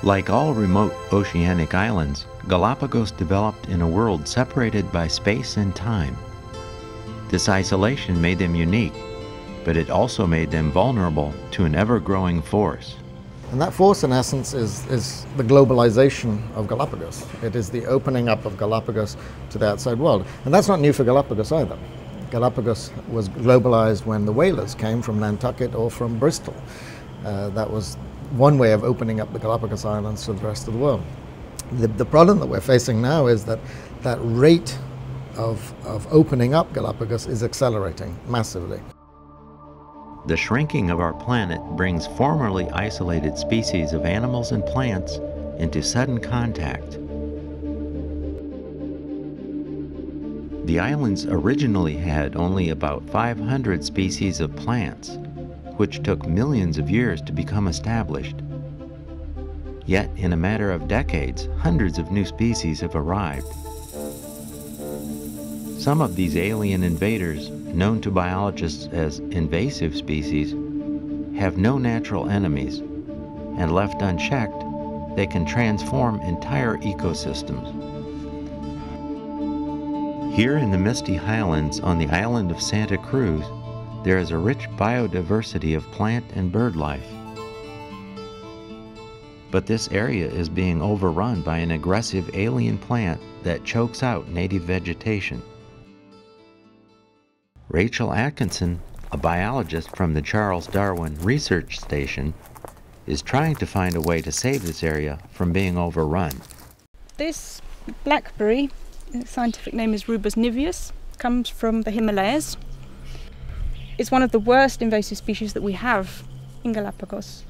Like all remote oceanic islands, Galapagos developed in a world separated by space and time. This isolation made them unique, but it also made them vulnerable to an ever-growing force. And that force, in essence, is the globalization of Galapagos. It is the opening up of Galapagos to the outside world. And that's not new for Galapagos either. Galapagos was globalized when the whalers came from Nantucket or from Bristol. That was one way of opening up the Galapagos Islands to the rest of the world. The problem that we're facing now is that that rate of opening up Galapagos is accelerating massively. The shrinking of our planet brings formerly isolated species of animals and plants into sudden contact. The islands originally had only about 500 species of plants, which took millions of years to become established. Yet, in a matter of decades, hundreds of new species have arrived. Some of these alien invaders, known to biologists as invasive species, have no natural enemies, and left unchecked, they can transform entire ecosystems. Here in the misty highlands on the island of Santa Cruz, there is a rich biodiversity of plant and bird life. But this area is being overrun by an aggressive alien plant that chokes out native vegetation. Rachel Atkinson, a biologist from the Charles Darwin Research Station, is trying to find a way to save this area from being overrun. This blackberry, its scientific name is Rubus niveus, comes from the Himalayas. It's one of the worst invasive species that we have in Galapagos.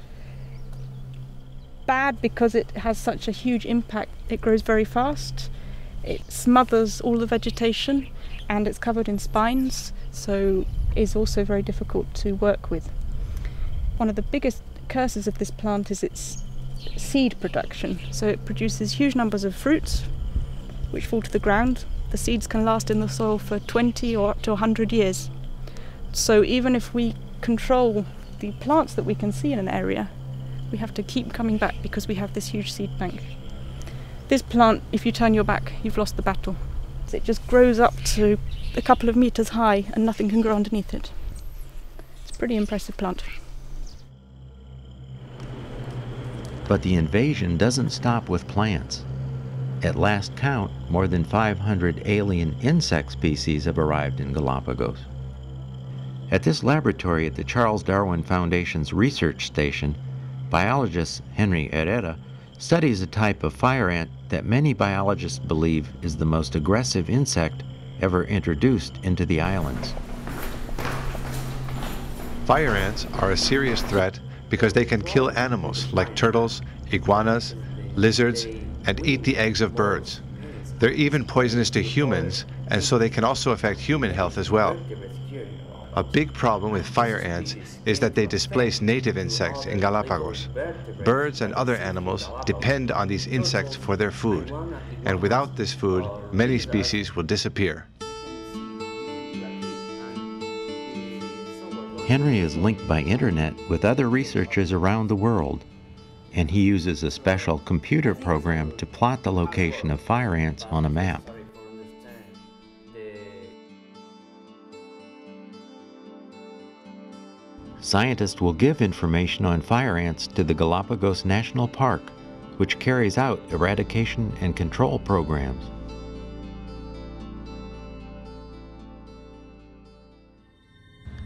Bad because it has such a huge impact. It grows very fast, it smothers all the vegetation, and it's covered in spines, so is also very difficult to work with. One of the biggest curses of this plant is its seed production. So it produces huge numbers of fruits which fall to the ground. The seeds can last in the soil for 20 or up to 100 years. So even if we control the plants that we can see in an area, we have to keep coming back because we have this huge seed bank. This plant, if you turn your back, you've lost the battle. It just grows up to a couple of meters high and nothing can grow underneath it. It's a pretty impressive plant. But the invasion doesn't stop with plants. At last count, more than 500 alien insect species have arrived in Galapagos. At this laboratory at the Charles Darwin Foundation's research station, biologist Henry Herrera studies a type of fire ant that many biologists believe is the most aggressive insect ever introduced into the islands. Fire ants are a serious threat because they can kill animals like turtles, iguanas, lizards, and eat the eggs of birds. They're even poisonous to humans, and so they can also affect human health as well. A big problem with fire ants is that they displace native insects in Galapagos. Birds and other animals depend on these insects for their food, and without this food, many species will disappear. Henry is linked by internet with other researchers around the world, and he uses a special computer program to plot the location of fire ants on a map. Scientists will give information on fire ants to the Galapagos National Park, which carries out eradication and control programs.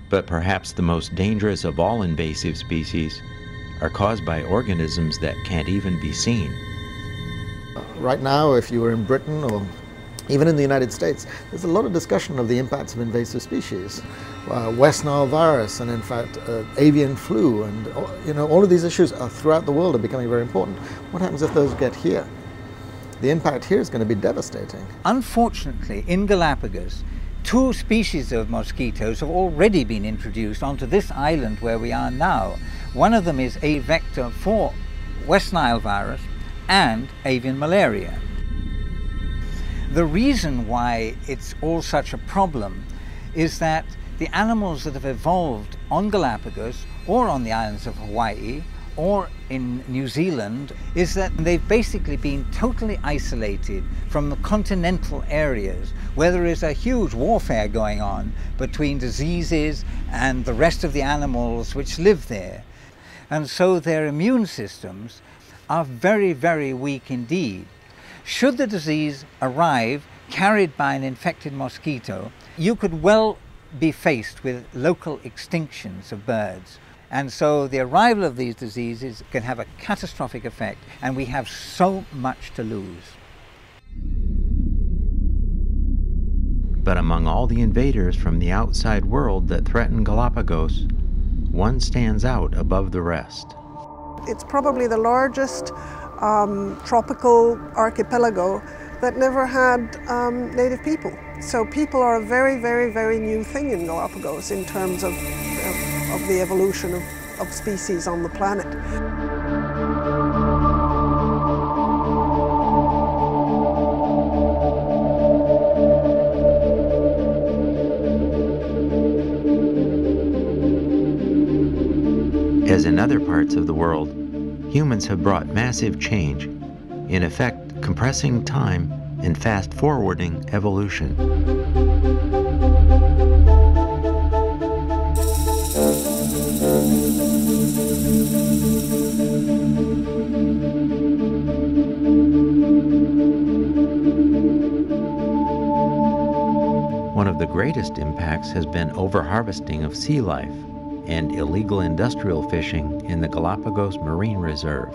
But perhaps the most dangerous of all invasive species are caused by organisms that can't even be seen. Right now, if you were in Britain or even in the United States, there's a lot of discussion of the impacts of invasive species. West Nile virus and in fact avian flu and all of these issues are throughout the world are becoming very important. What happens if those get here? The impact here is going to be devastating. Unfortunately, in Galapagos, 2 species of mosquitoes have already been introduced onto this island where we are now. One of them is a vector for West Nile virus and avian malaria. The reason why it's all such a problem is that the animals that have evolved on Galapagos or on the islands of Hawaii or in New Zealand is that they've basically been totally isolated from the continental areas where there is a huge warfare going on between diseases and the rest of the animals which live there. And so their immune systems are very, very weak indeed. Should the disease arrive carried by an infected mosquito, you could well be faced with local extinctions of birds. And so the arrival of these diseases can have a catastrophic effect, and we have so much to lose. But among all the invaders from the outside world that threaten Galapagos, one stands out above the rest. It's probably the largest tropical archipelago that never had native people. So people are a very, very, very new thing in Galapagos in terms of the evolution of species on the planet. As in other parts of the world, humans have brought massive change, in effect compressing time and fast-forwarding evolution. One of the greatest impacts has been overharvesting of sea life and illegal industrial fishing in the Galapagos Marine Reserve.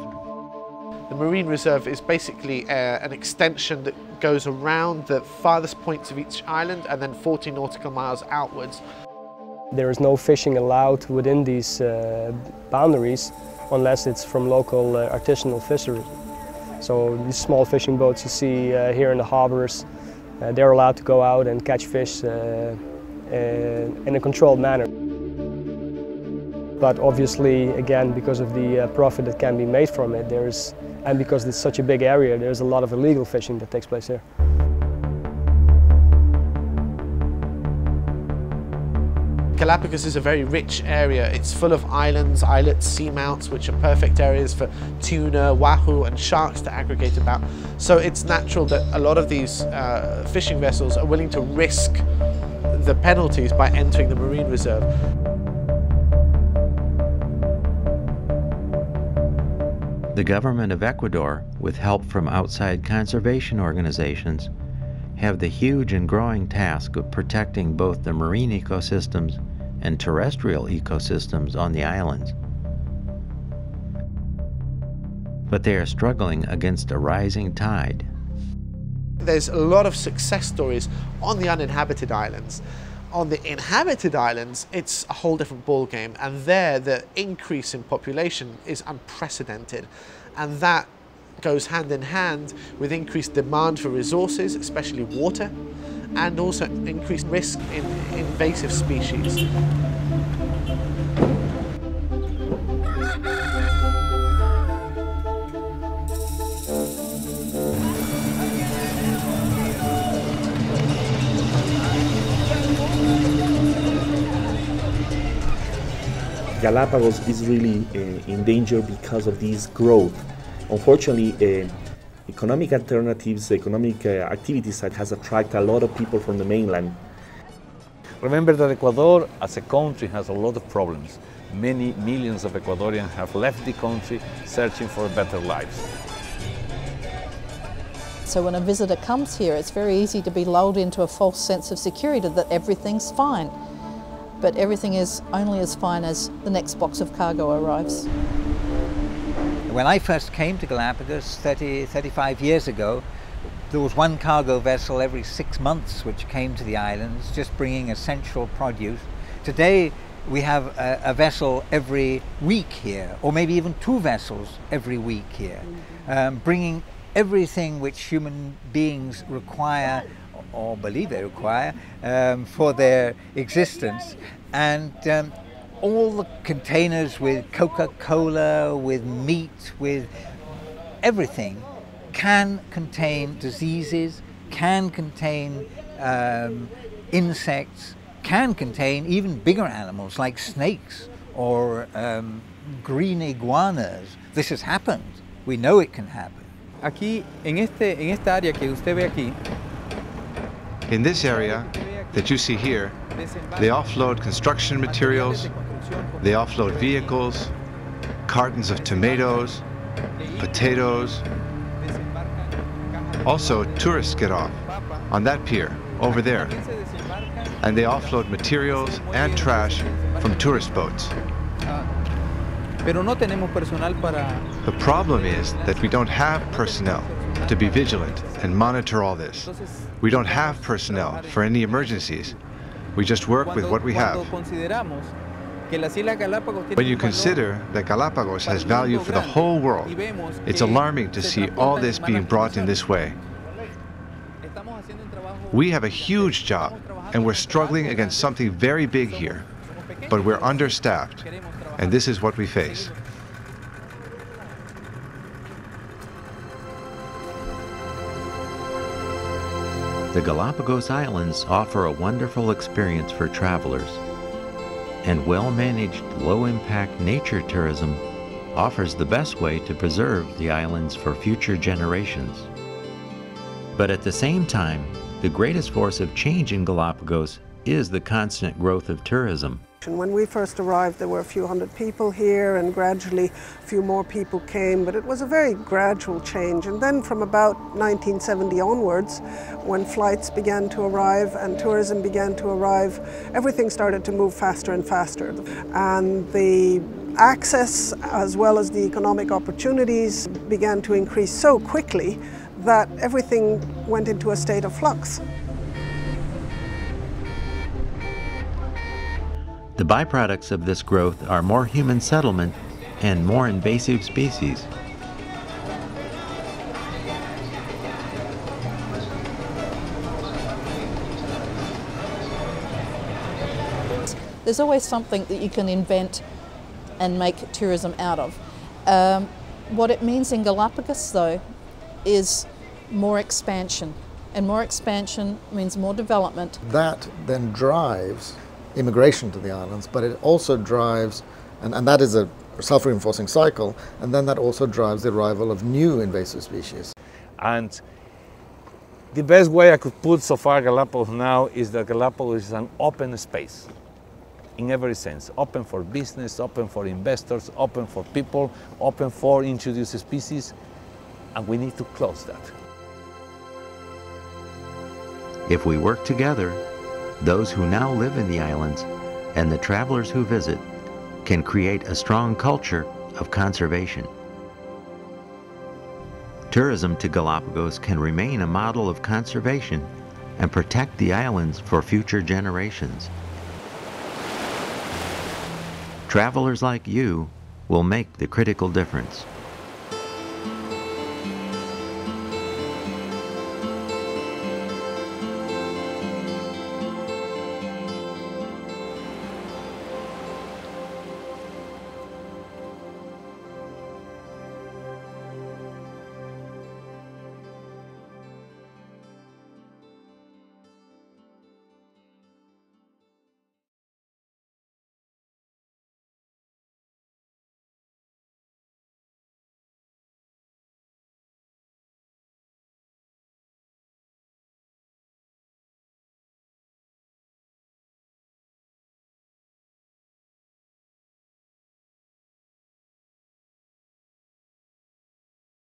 The Marine Reserve is basically an extension that goes around the farthest points of each island and then 40 nautical miles outwards. There is no fishing allowed within these boundaries unless it's from local artisanal fishery. So these small fishing boats you see here in the harbors, they're allowed to go out and catch fish in a controlled manner. But obviously, again, because of the profit that can be made from it, and because it's such a big area, there's a lot of illegal fishing that takes place here. Galapagos is a very rich area. It's full of islands, islets, seamounts, which are perfect areas for tuna, wahoo and sharks to aggregate about. So it's natural that a lot of these fishing vessels are willing to risk the penalties by entering the marine reserve. The government of Ecuador, with help from outside conservation organizations, have the huge and growing task of protecting both the marine ecosystems and terrestrial ecosystems on the islands. But they are struggling against a rising tide. There's a lot of success stories on the uninhabited islands. On the inhabited islands, it's a whole different ballgame, and there the increase in population is unprecedented, and that goes hand in hand with increased demand for resources, especially water, and also increased risk in invasive species. Galapagos is really in danger because of this growth. Unfortunately, economic alternatives, economic activities that has attracted a lot of people from the mainland. Remember that Ecuador as a country has a lot of problems. Many millions of Ecuadorians have left the country searching for better lives. So when a visitor comes here, it's very easy to be lulled into a false sense of security that everything's fine. But everything is only as fine as the next box of cargo arrives. When I first came to Galapagos 35 years ago, there was one cargo vessel every 6 months which came to the islands, just bringing essential produce. Today we have a vessel every week here, or maybe even 2 vessels every week here, bringing everything which human beings require or believe they require for their existence. And all the containers with Coca-Cola, with meat, with everything can contain diseases, can contain insects, can contain even bigger animals like snakes or green iguanas. This has happened. We know it can happen. Aquí, en esta área que usted ve aquí, In this area that you see here, they offload construction materials, they offload vehicles, cartons of tomatoes, potatoes. Also, tourists get off on that pier over there, and they offload materials and trash from tourist boats. pero no tenemos personal para... The problem is that we don't have personnel to be vigilant and monitor all this. We don't have personnel for any emergencies. We just work with what we have. When you consider that Galapagos has value for the whole world, it's alarming to see all this being brought in this way. We have a huge job, and we're struggling against something very big here, but we're understaffed, and this is what we face. The Galapagos Islands offer a wonderful experience for travelers, and well-managed, low-impact nature tourism offers the best way to preserve the islands for future generations. But at the same time, the greatest force of change in Galapagos is the constant growth of tourism. When we first arrived, there were a few hundred people here, and gradually a few more people came, but it was a very gradual change. And then from about 1970 onwards, when flights began to arrive and tourism began to arrive, everything started to move faster and faster. And the access as well as the economic opportunities began to increase so quickly that everything went into a state of flux. The byproducts of this growth are more human settlement and more invasive species. There's always something that you can invent and make tourism out of. What it means in Galapagos, though, is more expansion. And more expansion means more development. That then drives immigration to the islands, but it also drives, and that is a self-reinforcing cycle, and then that also drives the arrival of new invasive species. And the best way I could put so far Galapagos now is that Galapagos is an open space in every sense. Open for business, open for investors, open for people, open for introduced species, and we need to close that. If we work together, those who now live in the islands and the travelers who visit can create a strong culture of conservation. Tourism to Galapagos can remain a model of conservation and protect the islands for future generations. Travelers like you will make the critical difference.